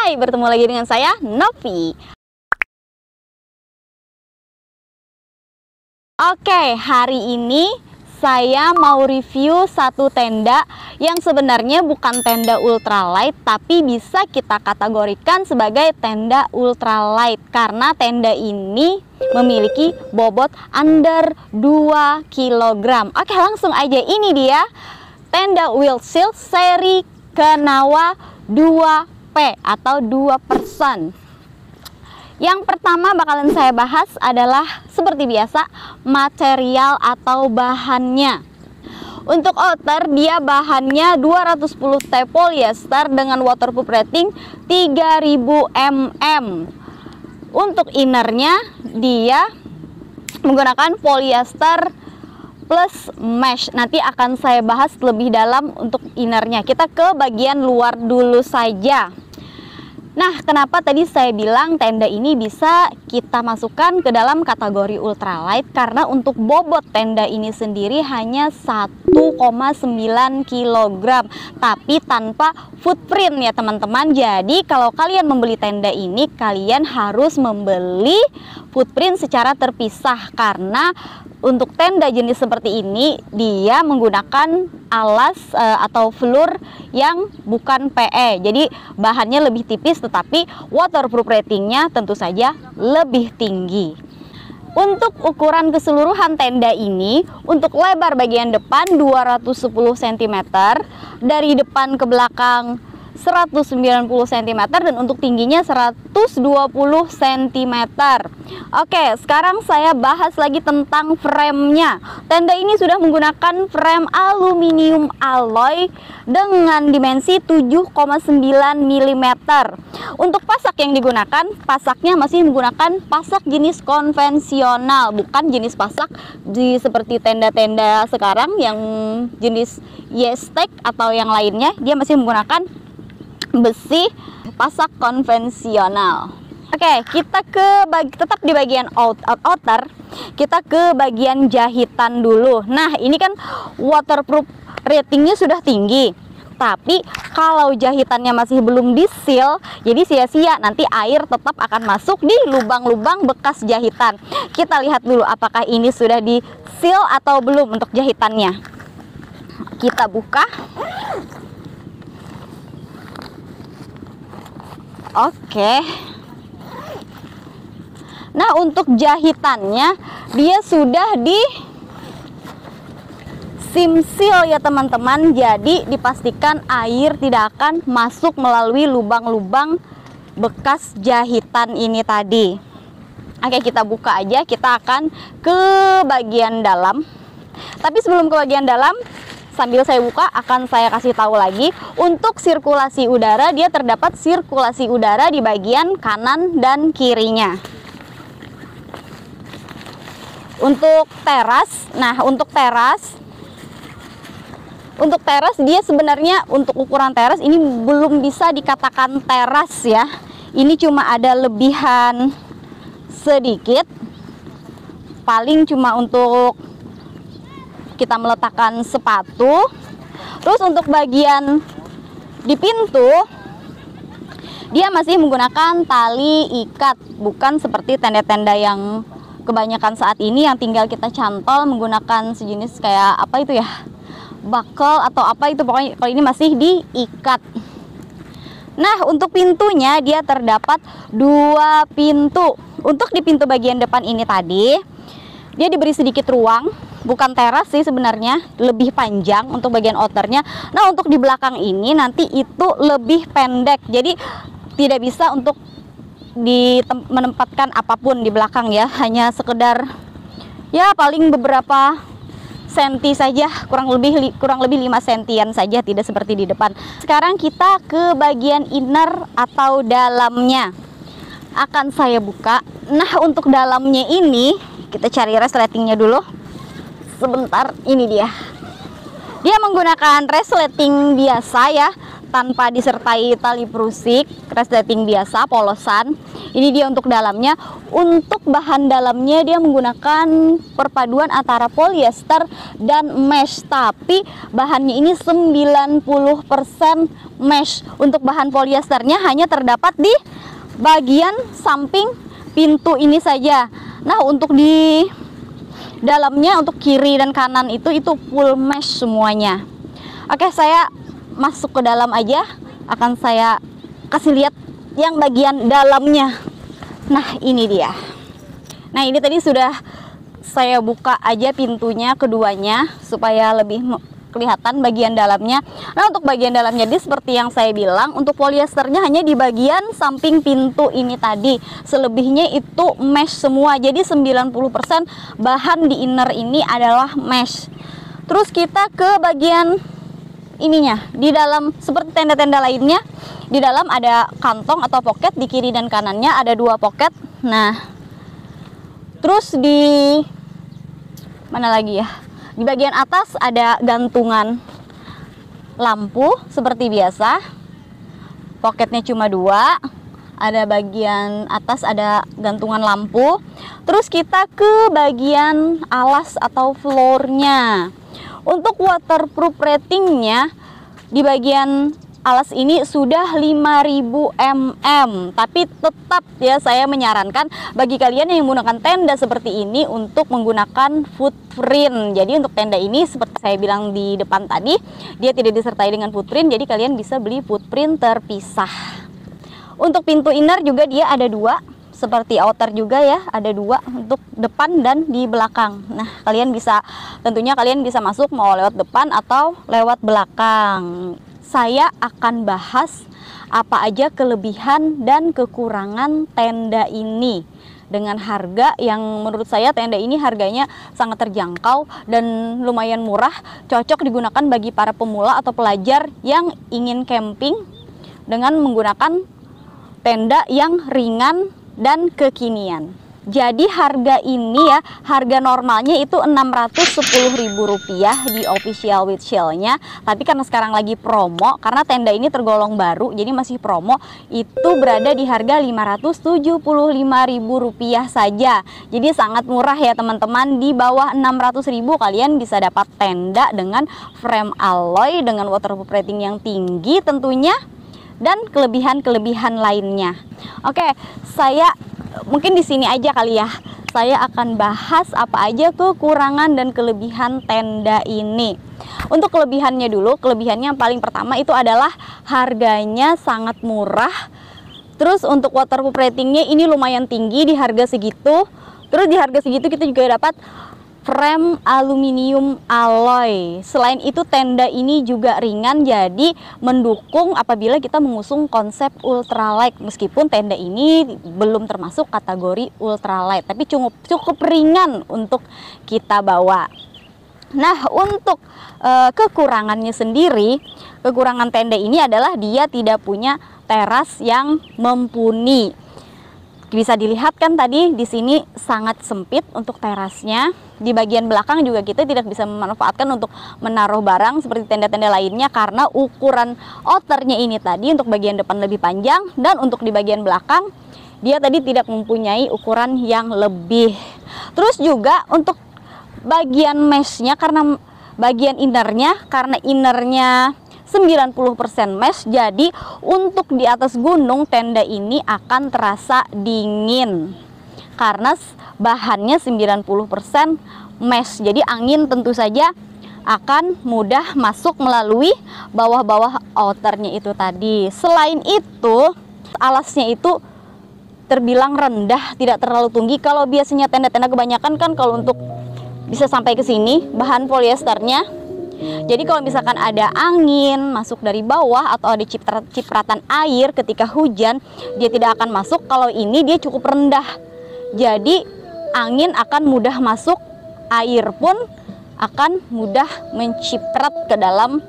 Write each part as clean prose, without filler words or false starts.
Hai, bertemu lagi dengan saya, Novi. Oke, hari ini saya mau review satu tenda yang sebenarnya bukan tenda ultralight, tapi bisa kita kategorikan sebagai tenda ultralight karena tenda ini memiliki bobot under 2 kg. Oke, langsung aja, ini dia tenda Wheelchill seri Kenawa 2P atau 2 person. Yang pertama bakalan saya bahas adalah seperti biasa material atau bahannya. Untuk outer dia bahannya 210 T polyester dengan waterproof rating 3000 mm. Untuk innernya dia menggunakan polyester plus mesh. Nanti akan saya bahas lebih dalam untuk innernya. Kita ke bagian luar dulu saja. Nah, kenapa tadi saya bilang tenda ini bisa kita masukkan ke dalam kategori ultralight? Karena untuk bobot tenda ini sendiri hanya 1,9 kg, tapi tanpa footprint ya teman-teman. Jadi kalau kalian membeli tenda ini, kalian harus membeli footprint secara terpisah karena untuk tenda jenis seperti ini dia menggunakan alas atau floor yang bukan PE. Jadi bahannya lebih tipis tetapi waterproof ratingnya tentu saja lebih tinggi. Untuk ukuran keseluruhan tenda ini, untuk lebar bagian depan 210 cm, dari depan ke belakang 190 cm, dan untuk tingginya 120 cm. Oke, sekarang saya bahas lagi tentang frame-nya. Tenda ini sudah menggunakan frame aluminium alloy dengan dimensi 7,9 mm. Untuk pasak yang digunakan, pasaknya masih menggunakan pasak jenis konvensional, bukan jenis pasak seperti tenda-tenda sekarang yang jenis Y-Stack atau yang lainnya. Dia masih menggunakan besi pasak konvensional. Oke, kita tetap di bagian outer, kita ke bagian jahitan dulu. Nah, ini kan waterproof ratingnya sudah tinggi, tapi kalau jahitannya masih belum di-seal, jadi sia-sia, nanti air tetap akan masuk di lubang-lubang bekas jahitan. Kita lihat dulu apakah ini sudah di-seal atau belum untuk jahitannya. Kita buka. Oke. Nah, untuk jahitannya dia sudah di seal ya teman-teman. Jadi dipastikan air tidak akan masuk melalui lubang-lubang bekas jahitan ini tadi. Oke, kita buka aja. Kita akan ke bagian dalam. Tapi sebelum ke bagian dalam, sambil saya buka akan saya kasih tahu lagi untuk sirkulasi udara. Dia terdapat sirkulasi udara di bagian kanan dan kirinya. Untuk teras, nah untuk teras dia sebenarnya untuk ukuran teras ini belum bisa dikatakan teras ya. Ini cuma ada lebihan sedikit, paling cuma untuk kita meletakkan sepatu. Terus untuk bagian di pintu dia masih menggunakan tali ikat, bukan seperti tenda-tenda yang kebanyakan saat ini yang tinggal kita cantol menggunakan sejenis kayak apa itu ya, buckle atau apa itu, pokoknya kalau ini masih diikat. Nah, untuk pintunya dia terdapat 2 pintu. Untuk di pintu bagian depan ini tadi dia diberi sedikit ruang, bukan teras sih sebenarnya, lebih panjang untuk bagian outernya. Nah, untuk di belakang ini nanti itu lebih pendek, jadi tidak bisa untuk menempatkan apapun di belakang ya, hanya sekedar ya paling beberapa senti saja, kurang lebih 5 sentian saja, tidak seperti di depan. Sekarang kita ke bagian inner atau dalamnya. Akan saya buka. Nah, untuk dalamnya ini kita cari resletingnya dulu. Sebentar, ini dia. Dia menggunakan resleting biasa ya, tanpa disertai tali prusik, resleting biasa, polosan. Ini dia untuk dalamnya. Untuk bahan dalamnya dia menggunakan perpaduan antara polyester dan mesh, tapi bahannya ini 90% mesh. Untuk bahan polyesternya hanya terdapat di bagian samping pintu ini saja. Nah, untuk di dalamnya, untuk kiri dan kanan itu full mesh semuanya. Oke, saya masuk ke dalam aja, akan saya kasih lihat yang bagian dalamnya. Nah, ini dia. Nah, ini tadi sudah saya buka aja pintunya keduanya supaya lebih kelihatan bagian dalamnya. Nah, untuk bagian dalamnya ini seperti yang saya bilang, untuk polyesternya hanya di bagian samping pintu ini tadi. Selebihnya itu mesh semua. Jadi 90% bahan di inner ini adalah mesh. Terus kita ke bagian ininya, di dalam seperti tenda-tenda lainnya, di dalam ada kantong atau pocket, di kiri dan kanannya ada 2 pocket. Nah, terus di mana lagi ya, di bagian atas ada gantungan lampu seperti biasa, pocketnya cuma 2, ada bagian atas ada gantungan lampu. Terus kita ke bagian alas atau floornya. Untuk waterproof ratingnya di bagian alas ini sudah 5000 mm, tapi tetap ya saya menyarankan bagi kalian yang menggunakan tenda seperti ini untuk menggunakan footprint. Jadi untuk tenda ini seperti saya bilang di depan tadi, dia tidak disertai dengan footprint, jadi kalian bisa beli footprint terpisah. Untuk pintu inner juga dia ada 2, seperti outer juga ya, ada 2 untuk depan dan di belakang. Nah, tentunya kalian bisa masuk mau lewat depan atau lewat belakang. Saya akan bahas apa aja kelebihan dan kekurangan tenda ini dengan harga yang menurut saya tenda ini harganya sangat terjangkau dan lumayan murah, cocok digunakan bagi para pemula atau pelajar yang ingin camping dengan menggunakan tenda yang ringan dan kekinian. Jadi harga ini ya, harga normalnya itu Rp610.000 di official with shell-nya. Tapi karena sekarang lagi promo, karena tenda ini tergolong baru, jadi masih promo, itu berada di harga Rp575.000 saja. Jadi sangat murah ya teman-teman, di bawah 600.000 kalian bisa dapat tenda dengan frame alloy, dengan waterproof rating yang tinggi tentunya, dan kelebihan-kelebihan lainnya. Oke, saya mungkin di sini aja kali ya. Saya akan bahas apa aja kekurangan dan kelebihan tenda ini. Untuk kelebihannya dulu, kelebihannya yang paling pertama itu adalah harganya sangat murah. Terus untuk waterproof ratingnya ini lumayan tinggi di harga segitu. Terus di harga segitu kita juga dapat frame aluminium alloy. Selain itu tenda ini juga ringan, jadi mendukung apabila kita mengusung konsep ultralight. Meskipun tenda ini belum termasuk kategori ultralight, tapi cukup ringan untuk kita bawa. Nah, untuk kekurangannya sendiri, kekurangan tenda ini adalah dia tidak punya teras yang mumpuni. Bisa dilihat kan tadi di sini sangat sempit untuk terasnya. Di bagian belakang juga kita tidak bisa memanfaatkan untuk menaruh barang seperti tenda-tenda lainnya karena ukuran outernya ini tadi untuk bagian depan lebih panjang, dan untuk di bagian belakang dia tadi tidak mempunyai ukuran yang lebih. Terus juga untuk bagian meshnya, karena bagian innernya, karena innernya 90% mesh, jadi untuk di atas gunung tenda ini akan terasa dingin karena bahannya 90% mesh. Jadi angin tentu saja akan mudah masuk melalui bawah-bawah outernya itu tadi. Selain itu, alasnya itu terbilang rendah, tidak terlalu tinggi. Kalau biasanya tenda-tenda kebanyakan kan kalau untuk bisa sampai ke sini bahan polyesternya. Jadi kalau misalkan ada angin masuk dari bawah atau ada cipratan air ketika hujan, dia tidak akan masuk. Kalau ini dia cukup rendah, jadi angin akan mudah masuk, air pun akan mudah menciprat ke dalam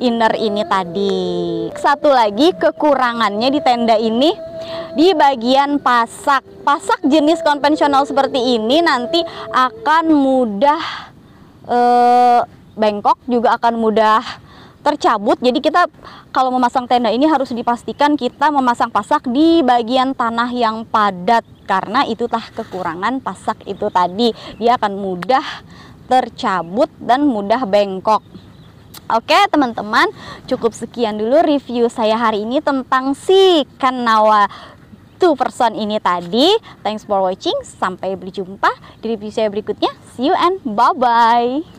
inner ini tadi. Satu lagi kekurangannya di tenda ini, di bagian pasak. Pasak jenis konvensional seperti ini nanti akan mudah bengkok, juga akan mudah tercabut. Jadi kita kalau memasang tenda ini harus dipastikan kita memasang pasak di bagian tanah yang padat, karena itutah kekurangan pasak itu tadi, dia akan mudah tercabut dan mudah bengkok. Oke teman-teman, cukup sekian dulu review saya hari ini tentang si Kanawa 2-person ini tadi. Thanks for watching, sampai berjumpa di review saya berikutnya. See you and bye-bye.